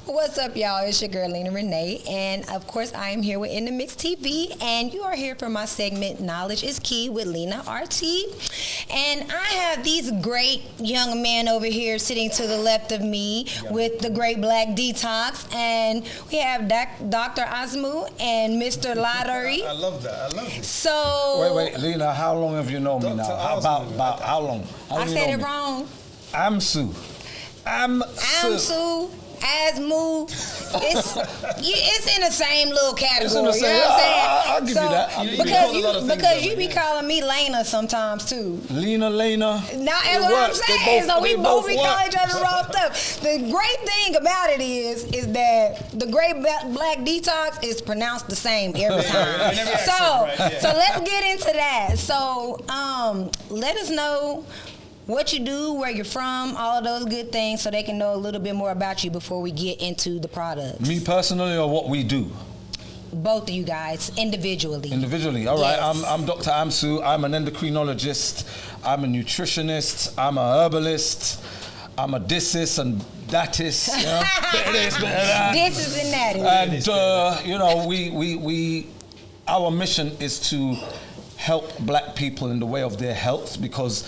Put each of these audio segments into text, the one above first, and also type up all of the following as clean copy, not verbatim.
What's up, y'all? It's your girl, Lena RT. And, of course, I am here with In The Mix TV. And you are here for my segment, Knowledge is Key with Lena RT. And I have these great young men over here sitting to the left of me with the great Black Detox. And we have Dr. Asmu and Mr. Lottery. I love that. I love it. So... Wait, Lena, how long have you known me now? About how long? I said it wrong. Amsu. Asmu, it's in the same little category. It's in the same, you know what I'm saying? I'll give you that. Because you be calling me Lena sometimes too. Lena. Now that's what I'm saying. So we both be calling each other wrong stuff. The great thing about it is that the great Black Detox is pronounced the same every time. So let's get into that. So let us know what you do, where you're from, all of those good things, so they can know a little bit more about you before we get into the products. Me personally, or what we do? Both of you guys, individually. Individually, all right. Yes. I'm Dr. Amsu. I'm an endocrinologist. I'm a nutritionist. I'm a herbalist. I'm a this and thatis. You know? This and that. And you know, we our mission is to help Black people in the way of their health, because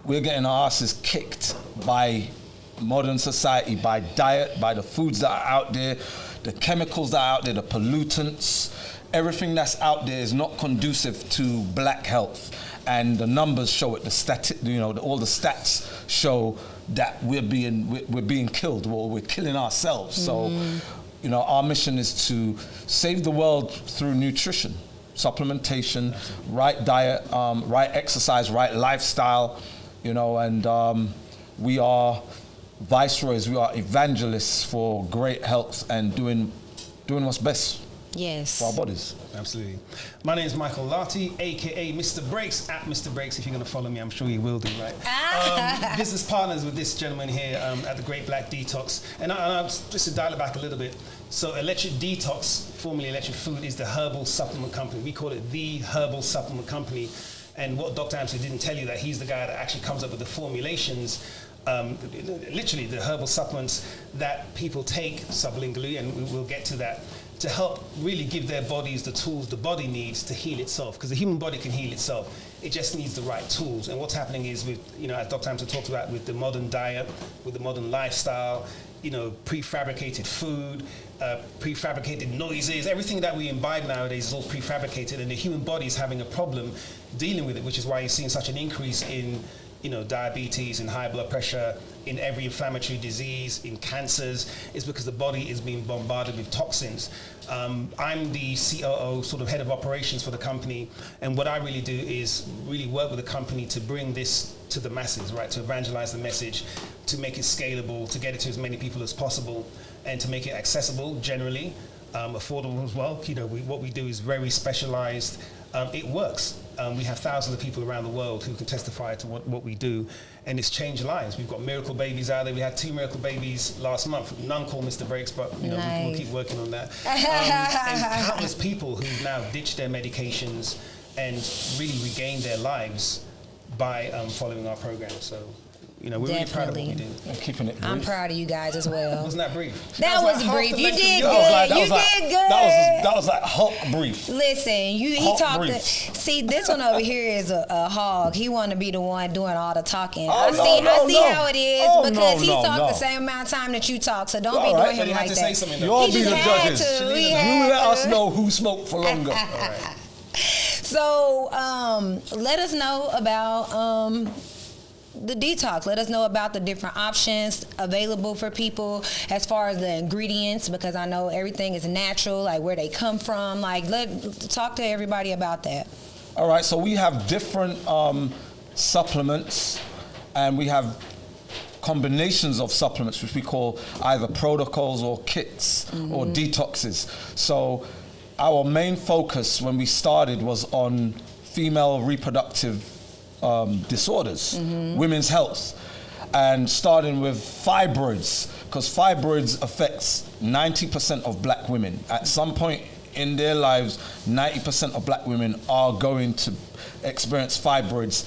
we're getting our asses kicked by modern society, by diet, by the foods that are out there, the chemicals that are out there, the pollutants. Everything that's out there is not conducive to Black health, and the numbers show it. All the stats show that we're being killed, or we're killing ourselves. So, you know, our mission is to save the world through nutrition, supplementation, right diet, right exercise, right lifestyle. You know, and we are viceroys, we are evangelists for great health and doing what's best for our bodies. Absolutely. My name is Michael Larty, aka Mr. Breaks, at Mr. Breaks. If you're going to follow me, I'm sure you will do, right? Business partners with this gentleman here at the Great Black Detox. And just to dial it back a little bit, so Electric Detox, formerly Electric Food, is the herbal supplement company. We call it the herbal supplement company. And what Dr. Amsu didn't tell you, that he's the guy that actually comes up with the formulations, literally the herbal supplements that people take sublingually, and we'll get to that, to help really give their bodies the tools the body needs to heal itself. Because the human body can heal itself. It just needs the right tools. And what's happening is with, you know, as Dr. Amsu talked about, with the modern diet, with the modern lifestyle, you know, prefabricated food, prefabricated noises, everything that we imbibe nowadays is all prefabricated, and the human body is having a problem dealing with it, which is why you're seeing such an increase in, you know, diabetes and high blood pressure, in every inflammatory disease, in cancers. Is because the body is being bombarded with toxins. I'm the COO, sort of head of operations for the company, and what I really do is really work with the company to bring this to the masses, right? To evangelize the message, to make it scalable, to get it to as many people as possible, and to make it accessible generally, affordable as well. You know, what we do is very specialized. It works. We have thousands of people around the world who can testify to what we do, and it's changed lives. We've got miracle babies out there. We had 2 miracle babies last month. None called Mr. Breaks, but you know, we'll keep working on that. And countless people who've now ditched their medications and really regained their lives by following our program. So, you know, we're really proud of what we do. Keeping it brief. I'm proud of you guys as well. Wasn't that brief? That was like brief. You did good. That was like Hulk brief. Listen, he talked. See, this one over here is a hog. He want to be the one doing all the talking. I see how it is, because he talked the same amount of time that you talk. So don't be doing him like that. You all be the judges. You let us know who smoked for longer. So let us know about the detox. Let us know about the different options available for people as far as the ingredients, because I know everything is natural, like where they come from. Like, talk to everybody about that. All right, so we have different supplements, and we have combinations of supplements, which we call either protocols or kits or detoxes. So our main focus when we started was on female reproductive disorders, women's health, and starting with fibroids, because fibroids affects 90% of Black women. At some point in their lives, 90% of Black women are going to experience fibroids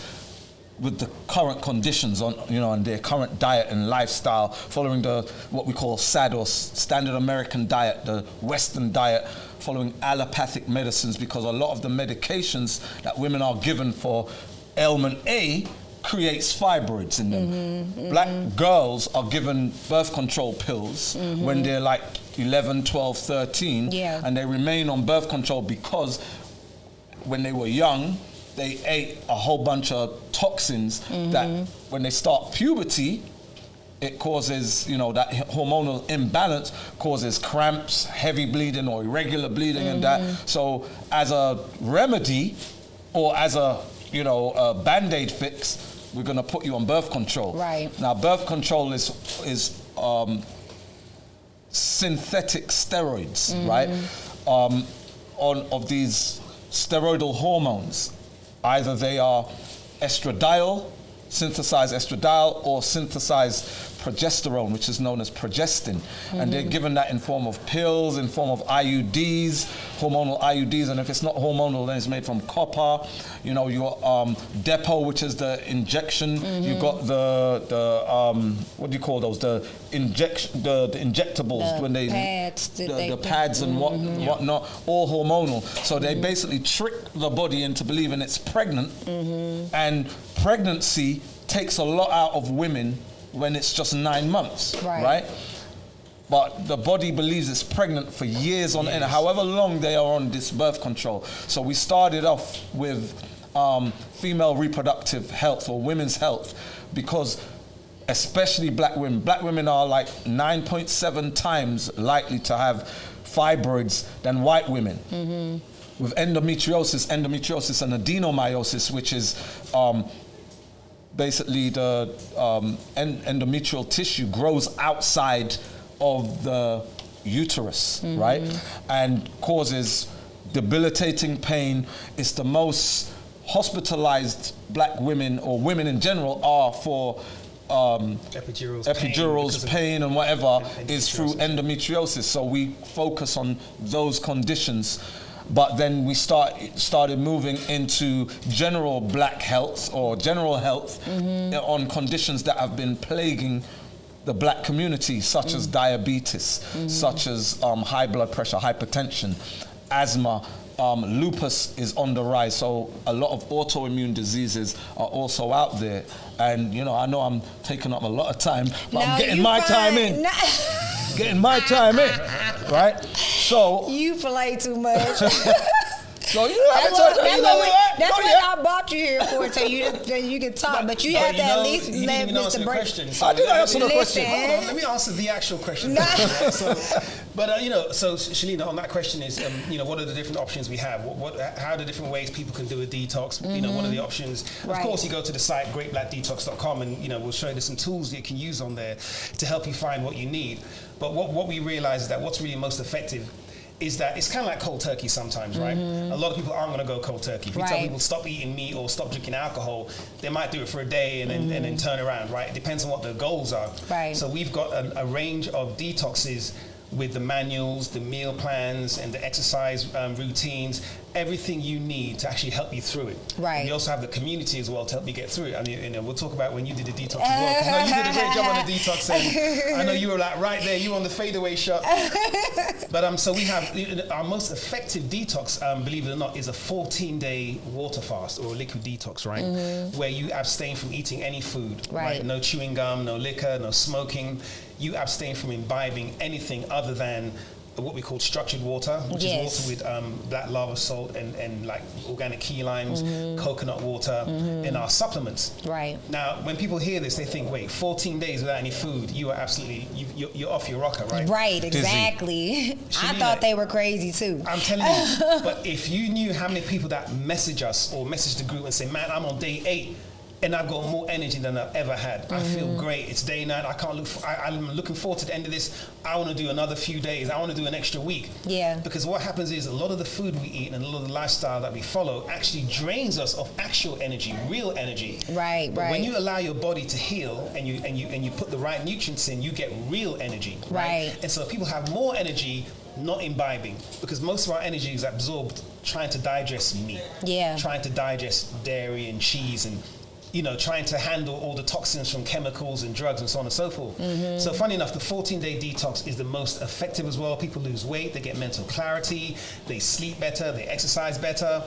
with the current conditions on, on their current diet and lifestyle, following what we call SAD, or Standard American Diet, the Western diet, following allopathic medicines, because a lot of the medications that women are given for ailment A creates fibroids in them. Black girls are given birth control pills when they're like 11, 12, 13, and they remain on birth control because when they were young, they ate a whole bunch of toxins that when they start puberty, it causes, that hormonal imbalance causes cramps, heavy bleeding or irregular bleeding and that. So as a remedy or as a Band-Aid fix, we're going to put you on birth control. Right. Now, birth control is synthetic steroids, right? Of these steroidal hormones. Either they are estradiol, synthesized estradiol, or synthesized progesterone, which is known as progestin. And they're given that in form of pills, in form of IUDs, hormonal IUDs, and if it's not hormonal, then it's made from copper. Your Depo, which is the injection. You got the what do you call those? The injectables, when they pads, the pads and whatnot, all hormonal. So they basically trick the body into believing it's pregnant, and pregnancy takes a lot out of women when it's just 9 months, right? But the body believes it's pregnant for years on end, however long they are on this birth control. So we started off with female reproductive health, or women's health, because especially black women are like 9.7 times likely to have fibroids than white women. With endometriosis and adenomyosis, which is basically the endometrial tissue grows outside of the uterus, right? And causes debilitating pain. It's the most hospitalized black women, or women in general, are for epidurals, pain and whatever, is through endometriosis. So we focus on those conditions. But then we started moving into general black health, or general health, on conditions that have been plaguing the black community, such as diabetes, such as high blood pressure, hypertension, asthma. Lupus is on the rise, so a lot of autoimmune diseases are also out there. And I know I'm taking up a lot of time, but I'm getting my time in. Getting my time in, right? So you play too much. So that's what I brought you here for, so you can talk. But you have to at least let Mr. Breaks. I did answer the question. Hold on, let me answer the actual question. So Shalina, on that question is, what are the different options we have? How are the different ways people can do a detox? What are the options? Of course, you go to the site greatblackdetox.com, and we'll show you some tools that you can use on there to help you find what you need. But what we realize is that what's really most effective is that it's kind of like cold turkey sometimes, right? A lot of people aren't going to go cold turkey. If you tell people stop eating meat or stop drinking alcohol, they might do it for a day and then turn around, right? It depends on what their goals are. Right. So we've got a range of detoxes with the manuals, the meal plans, and the exercise routines, everything you need to actually help you through it. Right. We also have the community as well to help you get through it. And we'll talk about when you did the detox as well. 'Cause I know you did a great job on the detox, and I know you were like right there. You were on the fadeaway shot. But so we have our most effective detox, believe it or not, is a 14-day water fast or a liquid detox, right? Where you abstain from eating any food, right? No chewing gum, no liquor, no smoking. You abstain from imbibing anything other than what we call structured water, which is water with black lava salt and like organic key limes, coconut water, and our supplements. Right. Now, when people hear this, they think, wait, 14 days without any food, you are absolutely, you're off your rocker, right? Right, exactly. I thought they were crazy too. I'm telling you, but if you knew how many people that message us or message the group and say, man, I'm on day 8, and I've got more energy than I've ever had. I feel great. It's day 9. I'm looking forward to the end of this. I want to do another few days. I want to do an extra week. Yeah. Because what happens is a lot of the food we eat and a lot of the lifestyle that we follow actually drains us of actual energy, real energy. Right. But when you allow your body to heal and you put the right nutrients in, you get real energy. Right. And so people have more energy not imbibing, because most of our energy is absorbed trying to digest meat. Yeah. Trying to digest dairy and cheese and trying to handle all the toxins from chemicals and drugs and so on and so forth. So funny enough, the 14-day detox is the most effective as well. People lose weight, they get mental clarity, they sleep better, they exercise better.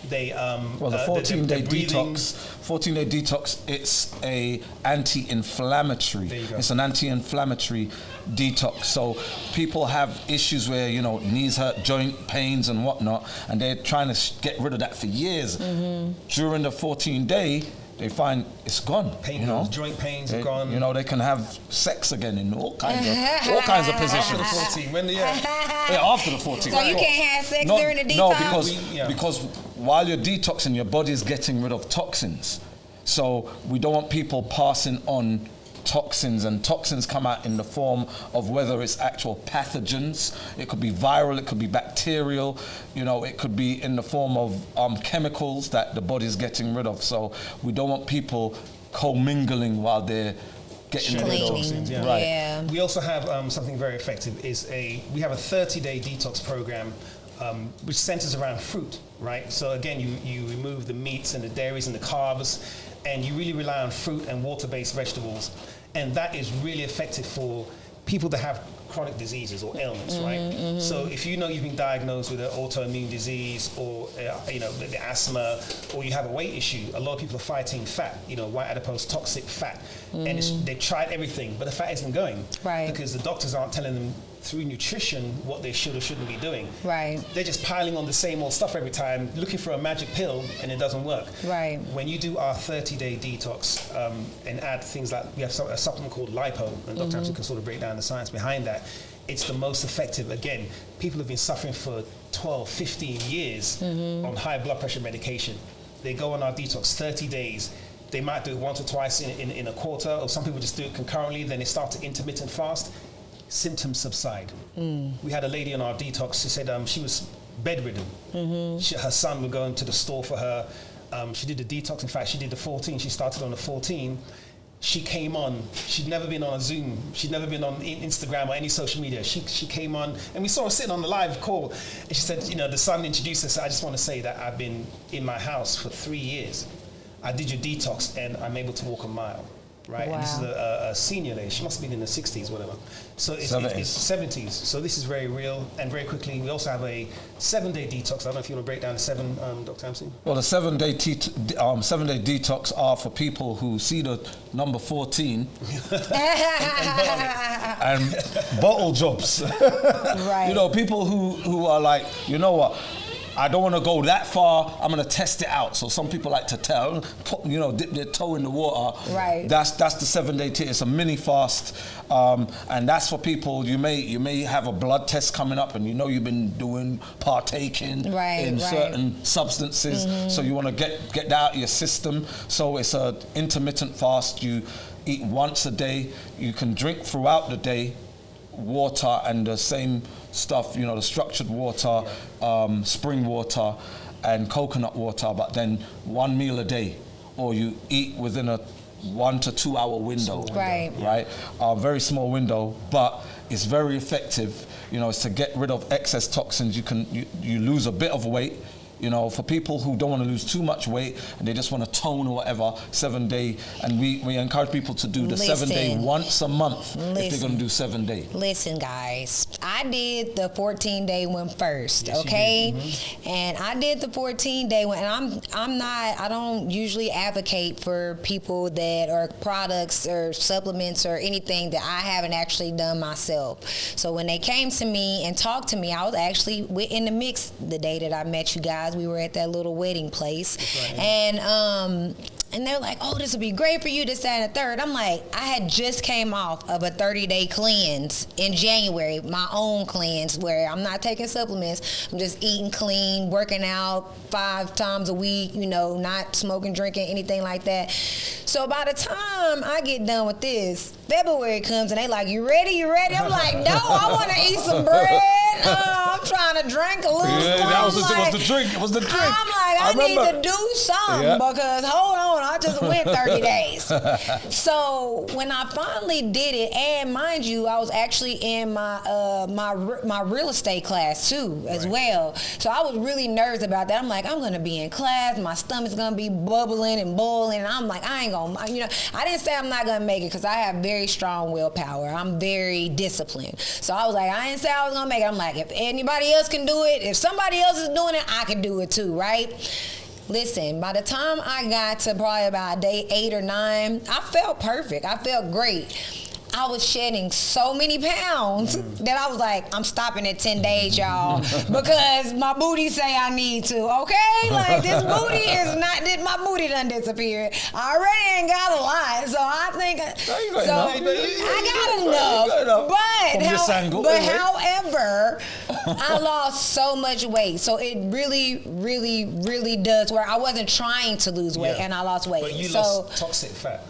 They well, the 14-day detox, it's a anti-inflammatory. It's an anti-inflammatory detox. So people have issues where knees hurt, joint pains and whatnot, and they're trying to get rid of that for years. During the 14-day, they find it's gone. Joint pains are gone. They can have sex again in all kinds of positions. After the 14, after the 14. So you can't have sex during the detox? No, because while you're detoxing, your body's getting rid of toxins. So we don't want people passing on toxins, and toxins come out in the form of whether it's actual pathogens, it could be viral, it could be bacterial, it could be in the form of chemicals that the body's getting rid of. So we don't want people commingling while they're getting rid of toxins. Yeah. We also have something very effective. We have a 30-day detox program which centers around fruit, right? So again, you remove the meats and the dairies and the carbs, and you really rely on fruit and water-based vegetables. And that is really effective for people that have chronic diseases or ailments, right? So if you've been diagnosed with an autoimmune disease or the asthma, or you have a weight issue, a lot of people are fighting fat, white adipose toxic fat, and they've tried everything, but the fat isn't going, right? Because the doctors aren't telling them through nutrition what they should or shouldn't be doing. Right. They're just piling on the same old stuff every time, looking for a magic pill, and it doesn't work. Right. When you do our 30-day detox and add things like, we have a supplement called lipo, and Dr. Hampton can sort of break down the science behind that. It's the most effective. Again, people have been suffering for 12, 15 years on high blood pressure medication. They go on our detox 30 days. They might do it once or twice in a quarter, or some people just do it concurrently, then they start to intermittent fast. Symptoms subside. We had a lady on our detox who said she was bedridden. Her son would go into the store for her. She did the detox. In fact, she did the 14. She started on the 14. She came on. She'd never been on a Zoom. She'd never been on Instagram or any social media. She came on, and we saw her sitting on the live call. And she said, the son introduced her. So I just want to say that I've been in my house for 3 years. I did your detox, and I'm able to walk a mile. Right, wow. And this is a senior lady. She must have been in the 60s, whatever. So it's 70s. So this is very real. And very quickly, we also have a 7-day detox. I don't know if you want to break down the 7, Dr. Hampson. Well, the 7-day 7-day detox are for people who see the number 14 and bottle jobs. Right. People who are like, what? I don't want to go that far. I'm going to test it out. So some people like to dip their toe in the water. Right. That's the 7-day test. It's a mini fast, and that's for people. You may have a blood test coming up, and you've been partaking in certain substances. So you want to get that out of your system. So it's an intermittent fast. You eat once a day. You can drink throughout the day. Water and the same stuff, the structured water, spring water and coconut water, but then 1 meal a day, or you eat within a 1 to 2 hour window. Right. A very small window, but it's very effective. It's to get rid of excess toxins. You lose a bit of weight. For people who don't want to lose too much weight and they just want to tone or whatever, 7-day, and we encourage people to do the 7-day once a month if they're going to do 7-day. Listen, guys, I did the 14-day one first, okay? And I did the 14-day one, and I don't usually advocate for people that are products or supplements or anything that I haven't actually done myself. So when they came to me and talked to me, I was actually in the mix the day that I met you guys. We were at that little wedding place, and they're like, "Oh, this would be great for you, this, that, and the third." I'm like, I had just came off of a 30-day cleanse in January, my own cleanse, where I'm not taking supplements. I'm just eating clean, working out 5 times a week, not smoking, drinking, anything like that. So by the time I get done with this, February comes and they like, you ready? I'm like, no, I want to eat some bread. I'm trying to drink a little. That was the drink. It was the drink. I'm like, I need to do something because hold on, I just went 30 days. So when I finally did it, and mind you, I was actually in my real estate class too, as well. So I was really nervous about that. I'm like, I'm gonna be in class, my stomach's gonna be bubbling and boiling, and I'm like, I ain't gonna, I didn't say I'm not gonna make it because I have very strong willpower. I'm very disciplined. So I was like, I didn't say I was gonna make it. I'm like, if anybody else can do it, if somebody else is doing it, I can do it too, right? Listen, by the time I got to probably about day 8 or 9, I felt perfect. I felt great. I was shedding so many pounds that I was like, I'm stopping at 10 days, y'all, because my booty say I need to, okay? Like, this booty is not, my booty done disappeared. I already ain't got a lot, so I think, I got enough. But however, I lost so much weight. So it really, really, really does work. I wasn't trying to lose weight, and I lost weight. But you lost toxic fat.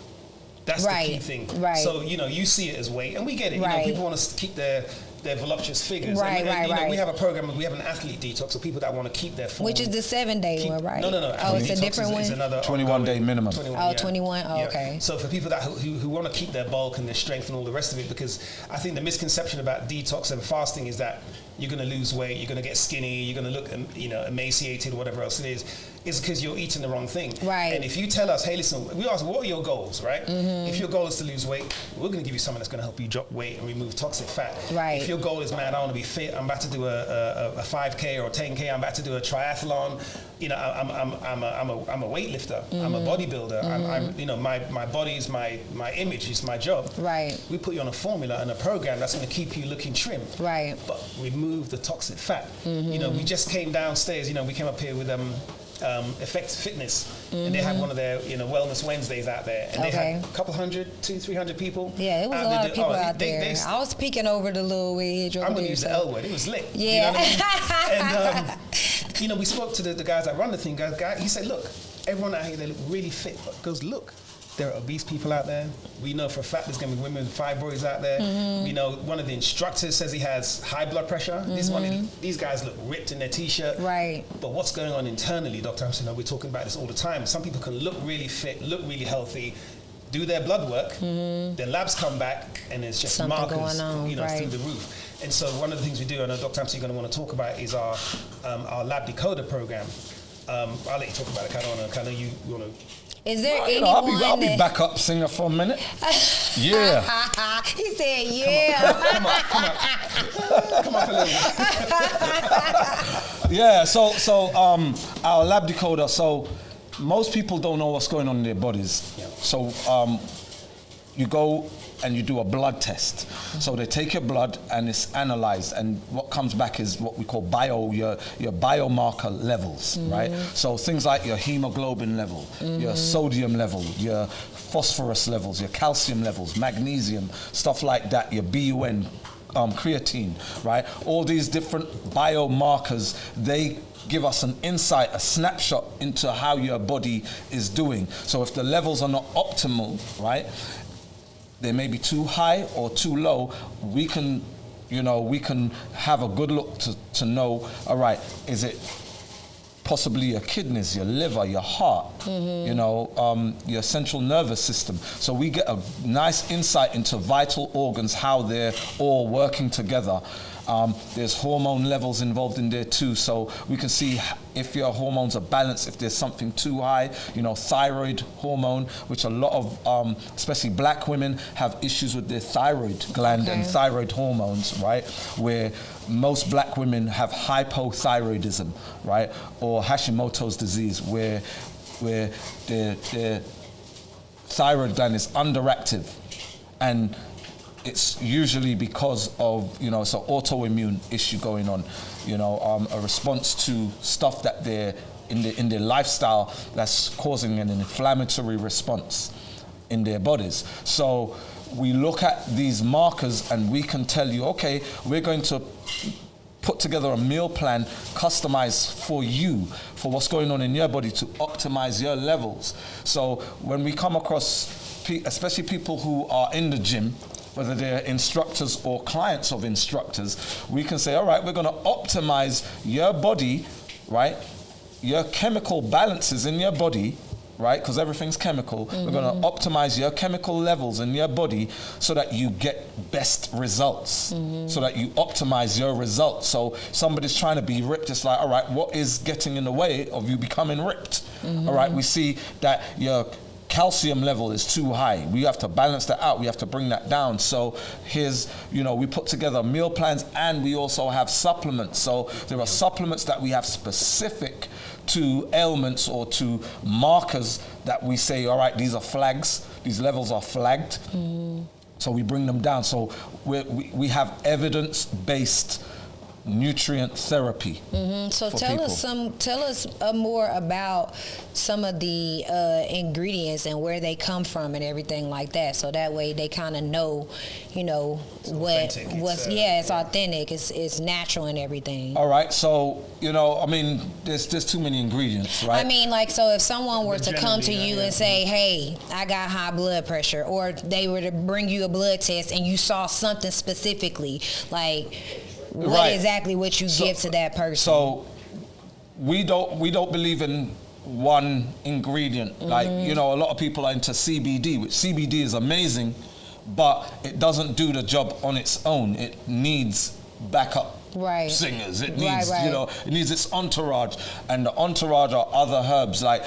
That's the key thing. Right. So, you see it as weight, and we get it. People want to keep their voluptuous figures. Right, and, we have a program, we have an athlete detox for people that want to keep their form. Which is the 7-day one, right? No. Oh, it's a different one? Is another 21-day minimum. 21? Oh, okay. So for people that who want to keep their bulk and their strength and all the rest of it, because I think the misconception about detox and fasting is that you're going to lose weight, you're going to get skinny, you're going to look, emaciated, whatever else it is because you're eating the wrong thing. Right. And if you tell us, hey, listen, we ask, what are your goals, right? Mm-hmm. If your goal is to lose weight, we're going to give you something that's going to help you drop weight and remove toxic fat. Right. If your goal is, man, I want to be fit, I'm about to do a 5K or a 10K, I'm about to do a triathlon, I'm a weightlifter, I'm a bodybuilder, my body is my image, is my job. Right. We put you on a formula and a program that's going to keep you looking trim. Right. But remove the toxic fat. We just came downstairs, we came up here with Effect Fitness, and they had one of their Wellness Wednesdays out there, and they had a couple hundred, 200-300 people. Yeah, it was a lot of people out there. I was peeking over the little wedge. I'm gonna use the L word. It was lit. Yeah. And we spoke to the guys that run the thing. He said, look, everyone out here, they look really fit. But goes, look, there are obese people out there. We know for a fact there's going to be women with fibroids out there. We know one of the instructors says he has high blood pressure. These guys look ripped in their t-shirt. Right. But what's going on internally, Dr. Hampson, we're talking about this all the time. Some people can look really fit, look really healthy, do their blood work, their labs come back, and there's just something markers, going on, through the roof. And so one of the things we do, and Dr. Hampson, you're going to want to talk about, is our lab decoder program. I'll let you talk about it. I know you want to. Is there anyone I'll be backup singer for a minute. Yeah. He said, yeah. Come on, a little bit. Yeah, so our lab decoder, so most people don't know what's going on in their bodies. Yeah. So you go and you do a blood test. So they take your blood and it's analyzed, and what comes back is what we call your biomarker levels, right? So things like your hemoglobin level, your sodium level, your phosphorus levels, your calcium levels, magnesium, stuff like that, your BUN, creatine, right? All these different biomarkers, they give us an insight, a snapshot into how your body is doing. So if the levels are not optimal, right, they may be too high or too low, we can have a good look to know, all right, is it possibly your kidneys, your liver, your heart, your central nervous system. So we get a nice insight into vital organs, how they're all working together. There's hormone levels involved in there too, so we can see if your hormones are balanced, if there's something too high, thyroid hormone, which a lot of, especially black women, have issues with their thyroid gland and thyroid hormones, right? Where most black women have hypothyroidism, right? Or Hashimoto's disease, where their thyroid gland is underactive, and it's usually because of, it's an autoimmune issue going on, a response to stuff that they're in their lifestyle that's causing an inflammatory response in their bodies. So we look at these markers and we can tell you, okay, we're going to put together a meal plan customized for you, for what's going on in your body to optimize your levels. So when we come across, especially people who are in the gym, whether they're instructors or clients of instructors, we can say, all right, we're going to optimize your body, right? Your chemical balances in your body, right? Because everything's chemical. We're going to optimize your chemical levels in your body so that you get best results, so that you optimize your results. So somebody's trying to be ripped. It's like, all right, what is getting in the way of you becoming ripped? All right, we see that your calcium level is too high. We have to balance that out. We have to bring that down. So here's, we put together meal plans, and we also have supplements. So there are supplements that we have specific to ailments or to markers that we say, all right, these are flags. These levels are flagged. So we bring them down. So we have evidence-based nutrient therapy. So tell us more about some of the ingredients and where they come from and everything like that. So that way they kind of know, it's authentic, it's natural and everything. All right. So there's too many ingredients, right? I mean, so if someone were to come to you and say, hey, I got high blood pressure, or they were to bring you a blood test and you saw something specifically, what exactly would you give to that person? So we don't believe in one ingredient. A lot of people are into CBD, which CBD is amazing, but it doesn't do the job on its own. It needs backup singers. It needs, it needs its entourage, and the entourage are other herbs. Like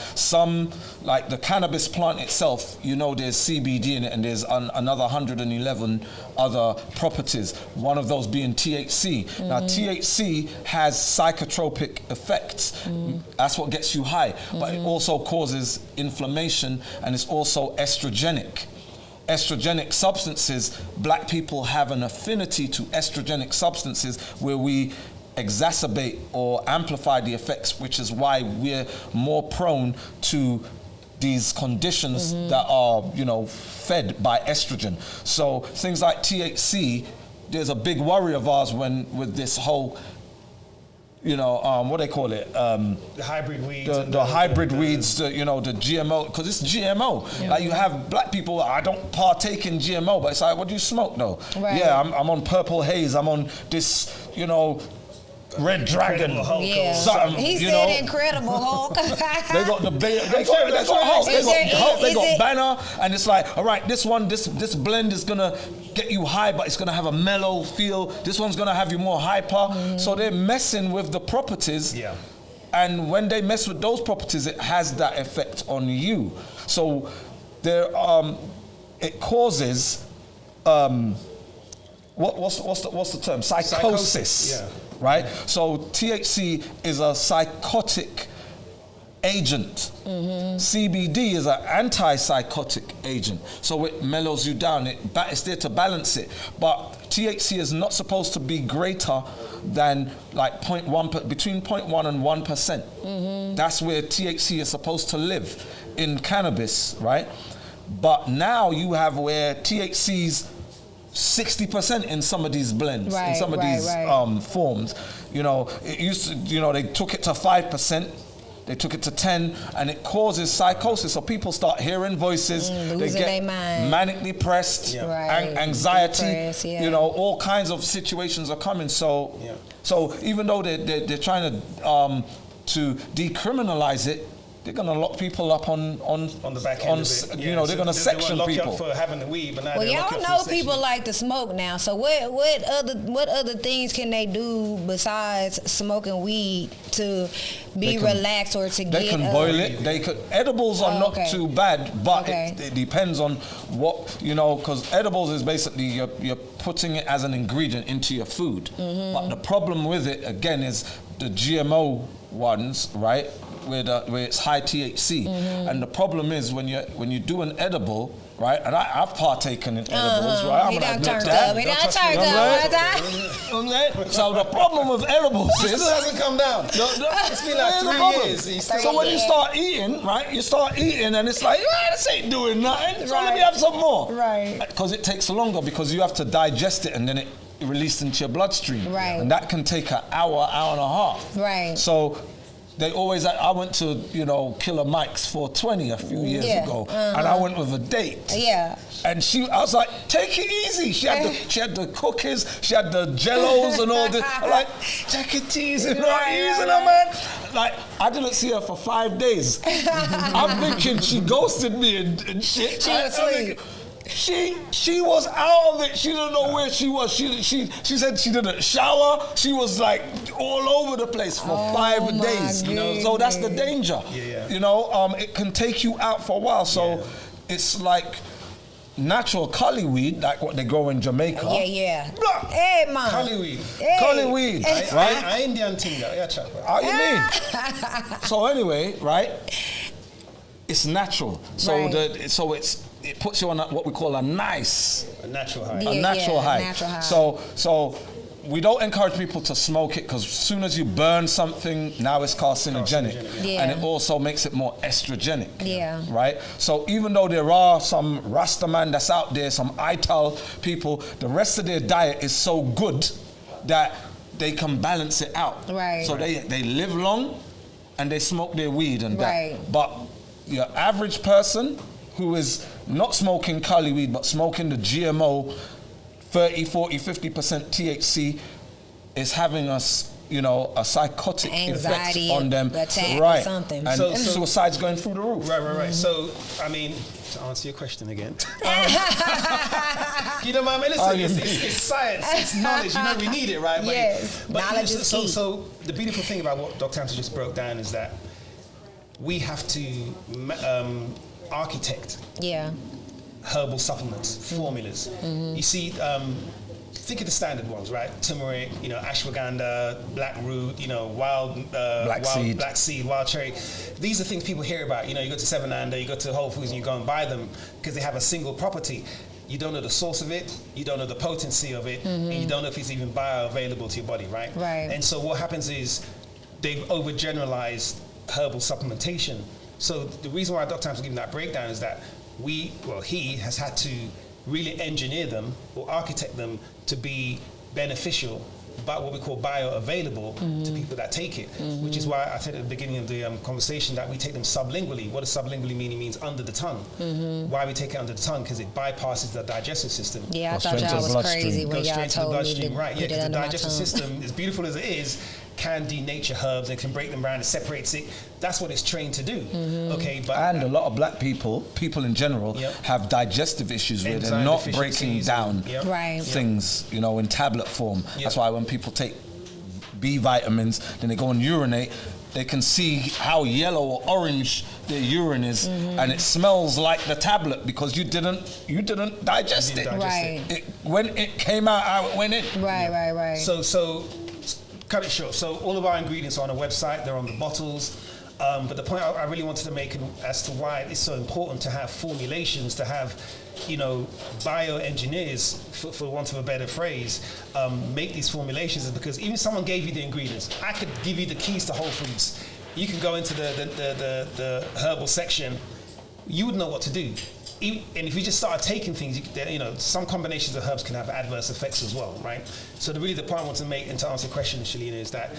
the cannabis plant itself, there's CBD in it, and there's another 111 other properties. One of those being THC. Now, THC has psychotropic effects. That's what gets you high, but it also causes inflammation, and it's also estrogenic. Estrogenic substances, black people have an affinity to estrogenic substances where we exacerbate or amplify the effects, which is why we're more prone to these conditions that are, fed by estrogen. So things like THC, there's a big worry of ours with this whole, what they call it? The hybrid weeds. The hybrid weeds, the GMO, because it's GMO. Yeah. Like you have black people, I don't partake in GMO, but it's like, what do you smoke though? Right. Yeah, I'm on Purple Haze, I'm on this, Red Dragon. He said Incredible Hulk. They got the they got Hulk. They got Banner, and it's like, all right, this blend is gonna get you high, but it's gonna have a mellow feel. This one's gonna have you more hyper. So they're messing with the properties. Yeah. And when they mess with those properties, it has that effect on you. So there, it causes what's the term? Psychosis. Yeah. Right? So THC is a psychotic agent. CBD is an antipsychotic agent. So it mellows you down. It's there to balance it. But THC is not supposed to be greater than between 0.1 and 1%. That's where THC is supposed to live in cannabis, right? But now you have where THC's 60% in some of these blends, in some of these forms. It used to, they took it to 5%, they took it to 10, and it causes psychosis. So people start hearing voices, they get manic depressed, anxiety, all kinds of situations are coming. So even though they're trying to decriminalize it, they're going to lock people up on the back end of it. They're going to section lock people. You up for having the weed, but now y'all know people like to smoke now. So what other things can they do besides smoking weed to be relaxed or to get? They can boil it. Edibles are not too bad, but it depends on what because edibles is basically you're putting it as an ingredient into your food. But the problem with it again is the GMO ones, right? Where it's high THC, and the problem is when you do an edible, right? And I've partaken in edibles, right? I'm gonna admit that. So the problem with edibles is it still hasn't come down. It's been like 3 years. So when you start eating, right? You start eating, and it's like, this ain't doing nothing. So let me have some more, right? Because it takes longer because you have to digest it, and then it released into your bloodstream, right? And that can take an hour and a half, right? So they always, I went to, Killer Mike's 420 a few years ago, and I went with a date. Yeah. And I was like, take it easy. She had the cookies, she had the jellos and all this. I'm like, take it easy, not easy, man. Like, I didn't see her for 5 days. I'm thinking she ghosted me and shit. She was asleep. She was out of it. She didn't know where she was. She said she didn't shower. She was like all over the place for 5 days. So that's the danger. It can take you out for a while. So it's like natural cali weed, like what they grow in Jamaica. Yeah. Hey, man. Cali weed. Hey. Cali weed, right? I Indian thing, yeah, chap. How you mean? So anyway, right? It's natural. So it puts you on what we call a natural high. Yeah, a natural high. So we don't encourage people to smoke it because as soon as you burn something, now it's carcinogenic. And it also makes it more estrogenic. Yeah. Right? So even though there are some Rastaman that's out there, some ITAL people, the rest of their diet is so good that they can balance it out. Right. So they live long and they smoke their weed and right. that. But your average person who is not smoking cali weed but smoking the GMO 30, 40, 50% THC is having a psychotic anxiety effect on them. Attack right. or something. And suicide's going through the roof. Right. So, I mean, to answer your question again. Listen, it's science, it's knowledge, we need it, right? Yes, knowledge is key. So the beautiful thing about what Dr. Hampton just broke down is that we have to architect herbal supplements, formulas. You see, think of the standard ones, right? Turmeric, ashwagandha, black root, black seed, wild cherry. These are things people hear about. You go to Seven Under, you go to Whole Foods, and you go and buy them because they have a single property. You don't know the source of it, you don't know the potency of it, and you don't know if it's even bioavailable to your body, right? Right. And so what happens is they've overgeneralized herbal supplementation. So the reason why Dr. Hampton's giving that breakdown is that he has had to really engineer them or architect them to be beneficial, but what we call bioavailable to people that take it, which is why I said at the beginning of the conversation that we take them sublingually. What does sublingually mean? It means under the tongue. Why we take it under the tongue? Because it bypasses the digestive system. Yeah, I thought y'all was crazy when y'all told me to right? Yeah, because the digestive tongue. system, as beautiful as it is, can denature herbs and can break them down. It separates it. That's what it's trained to do. Okay, and a lot of black people in general, have digestive issues where they're not breaking down things, in tablet form. That's why when people take B vitamins, then they go and urinate, they can see how yellow or orange their urine is, and it smells like the tablet because you didn't digest it. Right. When it came out, how it went in. Right. So cut it short. So all of our ingredients are on a website. They're on the bottles. But the point I really wanted to make as to why it's so important to have formulations, to have, bioengineers, for want of a better phrase, make these formulations is because even if someone gave you the ingredients, I could give you the keys to Whole Foods. You can go into the herbal section, you would know what to do. And if you just started taking things, some combinations of herbs can have adverse effects as well, right? So the point I want to make, and to answer the question, Shalina, is that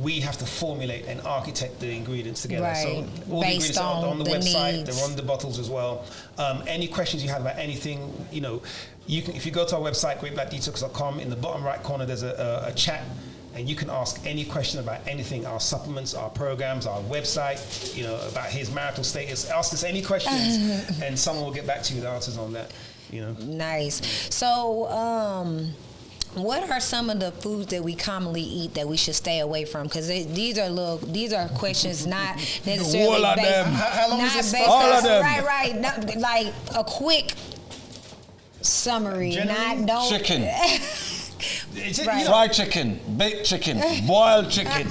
we have to formulate and architect the ingredients together. Right. So all the ingredients are on the website, needs. they're on the bottles as well. Any questions you have about anything, you can, if you go to our website, greatblackdetox.com, in the bottom right corner there's a chat, and you can ask any question about anything, our supplements, our programs, our website, about his marital status. Ask us any questions and someone will get back to you with answers on that. Nice. So, what are some of the foods that we commonly eat that we should stay away from? Because these are questions not necessarily all of based, them. How long is this? All of them. Right. Not, like a quick summary. Chicken. Right. Fried chicken, baked chicken, boiled chicken,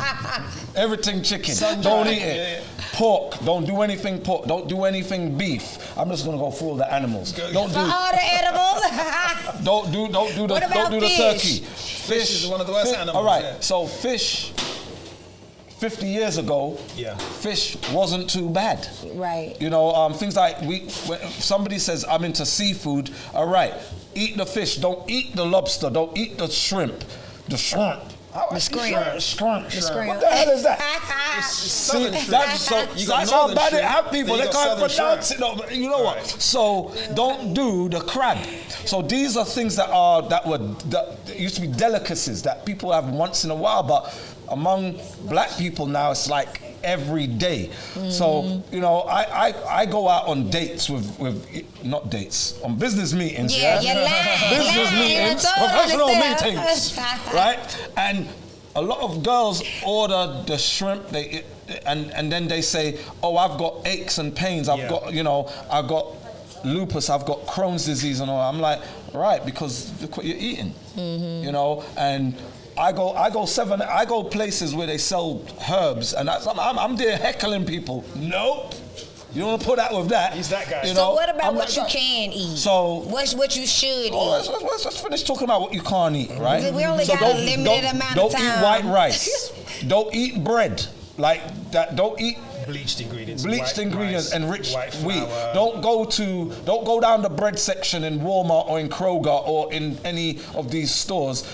everything chicken. Don't eat it. Pork, don't do anything pork. Don't do anything beef. I'm just gonna go through all the animals. All the animals. Don't do the turkey. Fish is one of the worst animals. All right, so fish. 50 years ago, fish wasn't too bad. Right. Things like when somebody says, I'm into seafood, all right, eat the fish, don't eat the lobster, don't eat the shrimp. The shrimp The scrimp. What the hell is that? See, that's how bad it have people. They can't pronounce it. No, you know what? So don't do the crab. So these are things that used to be delicacies that people have once in a while, but among black people now it's like every day. So you know, I go out on dates with not dates, on business meetings. Business meetings, professional meetings, right? And a lot of girls order the shrimp, and then they say, oh, I've got aches and pains, I've got lupus, I've got Crohn's disease and all. I'm like, right, because look what you're eating, you know. And I go places where they sell herbs, and I'm there heckling people. Nope, you don't put that with that. He's that guy. You know? So what about what you can eat? So what you should eat? Let's finish talking about what you can't eat, right? We only got a limited amount of time. Don't eat white rice. Don't eat bread like that. Don't eat bleached ingredients, and rich wheat. Don't go down the bread section in Walmart or in Kroger or in any of these stores.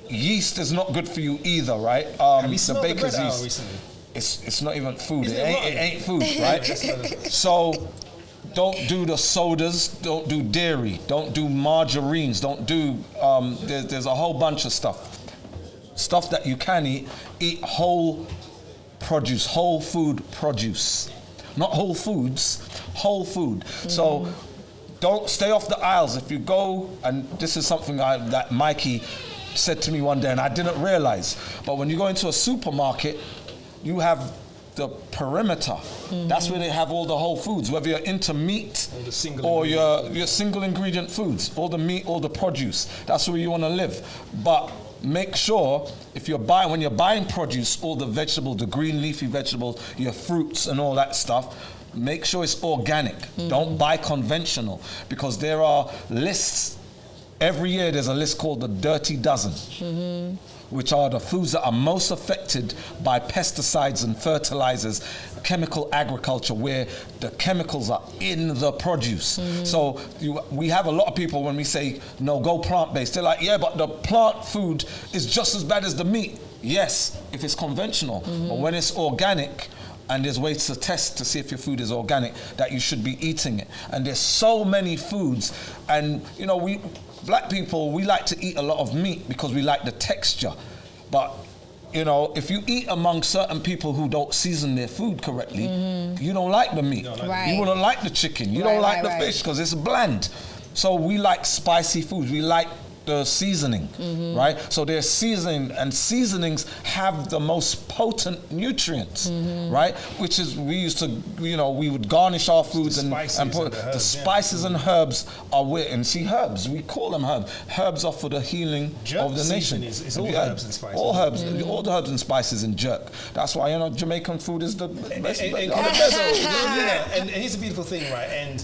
Yeast is not good for you either, right? Have you smelled the baker's yeast recently? It's not even food. It ain't food, right? So don't do the sodas. Don't do dairy. Don't do margarines. Don't do. There's a whole bunch of stuff that you can eat. Eat whole produce, whole food produce, not whole foods, whole food. So don't stay off the aisles. If you go, and this is something that Mikey said to me one day, and I didn't realize, but when you go into a supermarket, you have the perimeter. That's where they have all the whole foods, whether you're into meat or your single ingredient foods, all the meat, all the produce. That's where you want to live. But make sure when you're buying produce, all the vegetables, the green leafy vegetables, your fruits and all that stuff, make sure it's organic. Don't buy conventional, because there are lists. Every year there's a list called the Dirty Dozen, which are the foods that are most affected by pesticides and fertilizers, chemical agriculture, where the chemicals are in the produce. So we have a lot of people, when we say, no, go plant-based, they're like, yeah, but the plant food is just as bad as the meat. Yes, if it's conventional. But when it's organic, and there's ways to test to see if your food is organic, that you should be eating it. And there's so many foods. And, you know, black people, we like to eat a lot of meat because we like the texture. But, you know, if you eat among certain people who don't season their food correctly, you don't like the meat. You wouldn't like the chicken. You don't like the fish because it's bland. So we like spicy foods. We like the seasoning, right? So there's seasoning, and seasonings have the most potent nutrients, right? Which is, we would garnish our foods and put the spices and herbs are where, and see, herbs, we call them herbs. Herbs are for the healing of the nation. Is all herbs and spices. All herbs, all the herbs and spices in jerk. That's why, you know, Jamaican food is the best. And here's the beautiful thing, right? And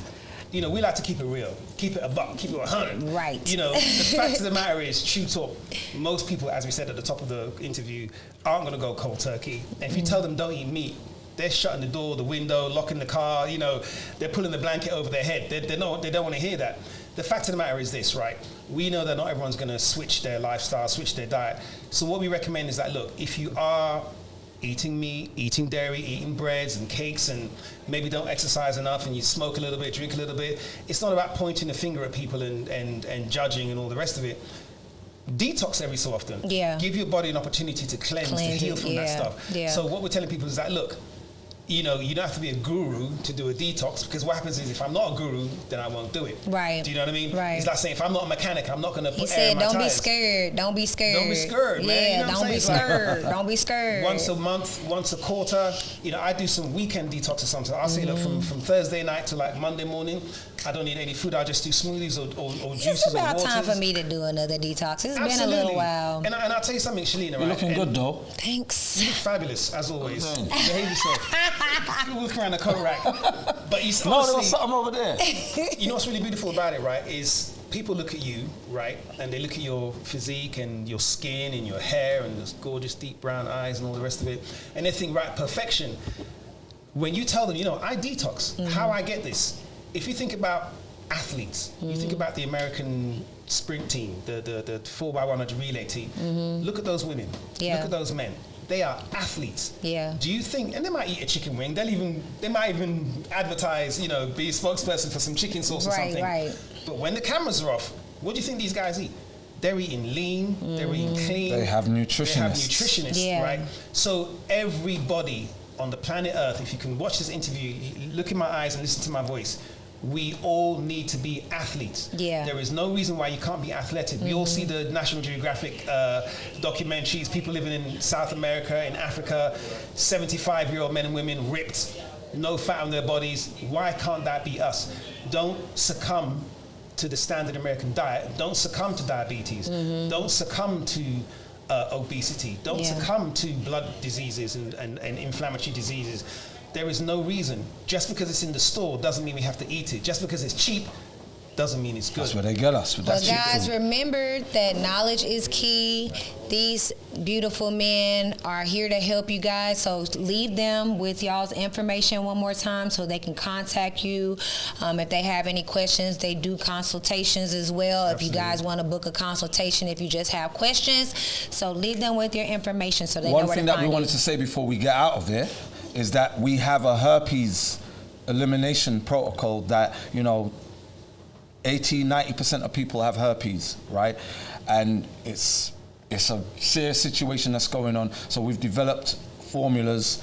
you know, we like to keep it real, keep it a buck, keep it 100. Right. You know, the fact of the matter is, true talk, most people, as we said at the top of the interview, aren't going to go cold turkey. And if you tell them don't eat meat, they're shutting the door, the window, locking the car, you know, they're pulling the blanket over their head. They don't want to hear that. The fact of the matter is this, right? We know that not everyone's going to switch their lifestyle, switch their diet. So what we recommend is that, look, if you are eating meat, eating dairy, eating breads and cakes, and maybe don't exercise enough, and you smoke a little bit, drink a little bit, it's not about pointing the finger at people and judging and all the rest of it. Detox every so often. Yeah. Give your body an opportunity to cleanse to heal from that stuff. Yeah. So what we're telling people is that, look, you know, you don't have to be a guru to do a detox, because what happens is, if I'm not a guru, then I won't do it. Right. Do you know what I mean? Right. It's like saying, if I'm not a mechanic, I'm not going to put air in my don't tires. be scared. Don't be scared. Don't be scared, man. Yeah, you know don't be scared. Don't be scared. Once a month, once a quarter. You know, I do some weekend detoxes sometimes. I'll say, look, from Thursday night to like Monday morning, I don't need any food. I just do smoothies or juices. It's about or waters. time for me to do another detox. It's been a little while. And I'll tell you something, Shalina, right? You're looking good, though. Thanks. You look fabulous, as always. Behave yourself. You look around the coat rack. But you no, there was something over there. You know what's really beautiful about it, right, is people look at you, right, and they look at your physique and your skin and your hair and those gorgeous deep brown eyes and all the rest of it, and they think, right, perfection. When you tell them, you know, I detox, how I get this, if you think about athletes. You think about the American sprint team, the 4x100 relay team. Look at those women. Yeah. Look at those men. They are athletes. Yeah. Do you think, and they might eat a chicken wing, they might even advertise, you know, be a spokesperson for some chicken sauce or something. Right. But when the cameras are off, what do you think these guys eat? They're eating lean, they're eating clean. They have nutritionists. Right? So everybody on the planet Earth, if you can watch this interview, look in my eyes and listen to my voice, we all need to be athletes. Yeah. There is no reason why you can't be athletic. We all see the National Geographic documentaries, people living in South America, in Africa, 75-year-old men and women ripped, no fat on their bodies. Why can't that be us? Don't succumb to the standard American diet. Don't succumb to diabetes. Don't succumb to obesity. Don't succumb to blood diseases and inflammatory diseases. There is no reason. Just because it's in the store doesn't mean we have to eat it. Just because it's cheap doesn't mean it's good. That's where they get us with that cheap guys, food. remember that knowledge is key. These beautiful men are here to help you guys, so leave them with y'all's information one more time so they can contact you. If they have any questions, they do consultations as well. Absolutely. If you guys want to book a consultation, if you just have questions, so leave them with your information so they know where to find you. One thing that we wanted to say before we get out of there is that we have a herpes elimination protocol that, you know, 80-90% of people have herpes, right? And it's a serious situation that's going on. So we've developed formulas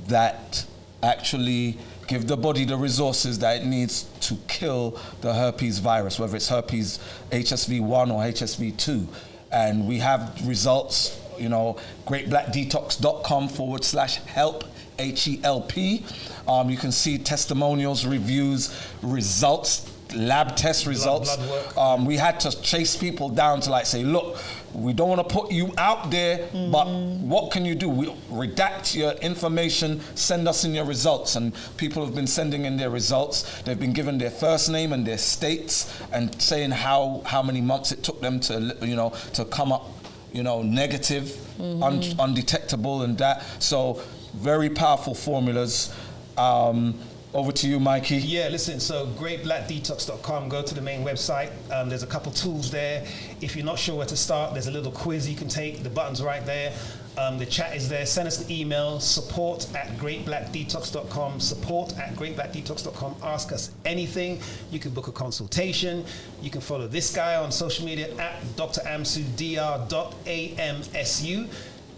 that actually give the body the resources that it needs to kill the herpes virus, whether it's herpes HSV1 or HSV2. And we have results, you know, greatblackdetox.com/help. HELP. You can see testimonials, reviews, results, lab test results. Blood work. We had to chase people down to like say, look, we don't want to put you out there, but what can you do? We redact your information, send us in your results. And people have been sending in their results. They've been given their first name and their states and saying how many months it took them to, you know, to come up, you know, negative, undetectable and that. So very powerful formulas. Over to you, Mikey. Yeah, listen, so greatblackdetox.com, go to the main website. There's a couple tools there. If you're not sure where to start, there's a little quiz you can take. The button's right there. The chat is there. Send us an email, support@greatblackdetox.com, support@greatblackdetox.com. Ask us anything. You can book a consultation. You can follow this guy on social media @Dr. Amsu, dr.amsu.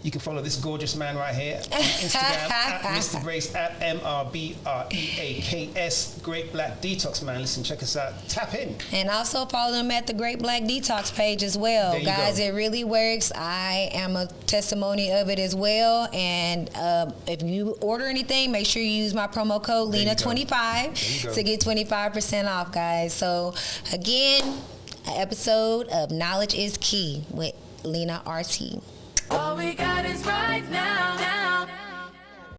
You can follow this gorgeous man right here on Instagram Mr. Brace @MRBREAKS. Great Black Detox, man. Listen, check us out. Tap in. And also follow them at the Great Black Detox page as well. There you Guys, go. it really works. I am a testimony of it as well. And if you order anything, make sure you use my promo code Lena25 to get 25% off, guys. So again, an episode of Knowledge is Key with Lena RT. All we got is right now.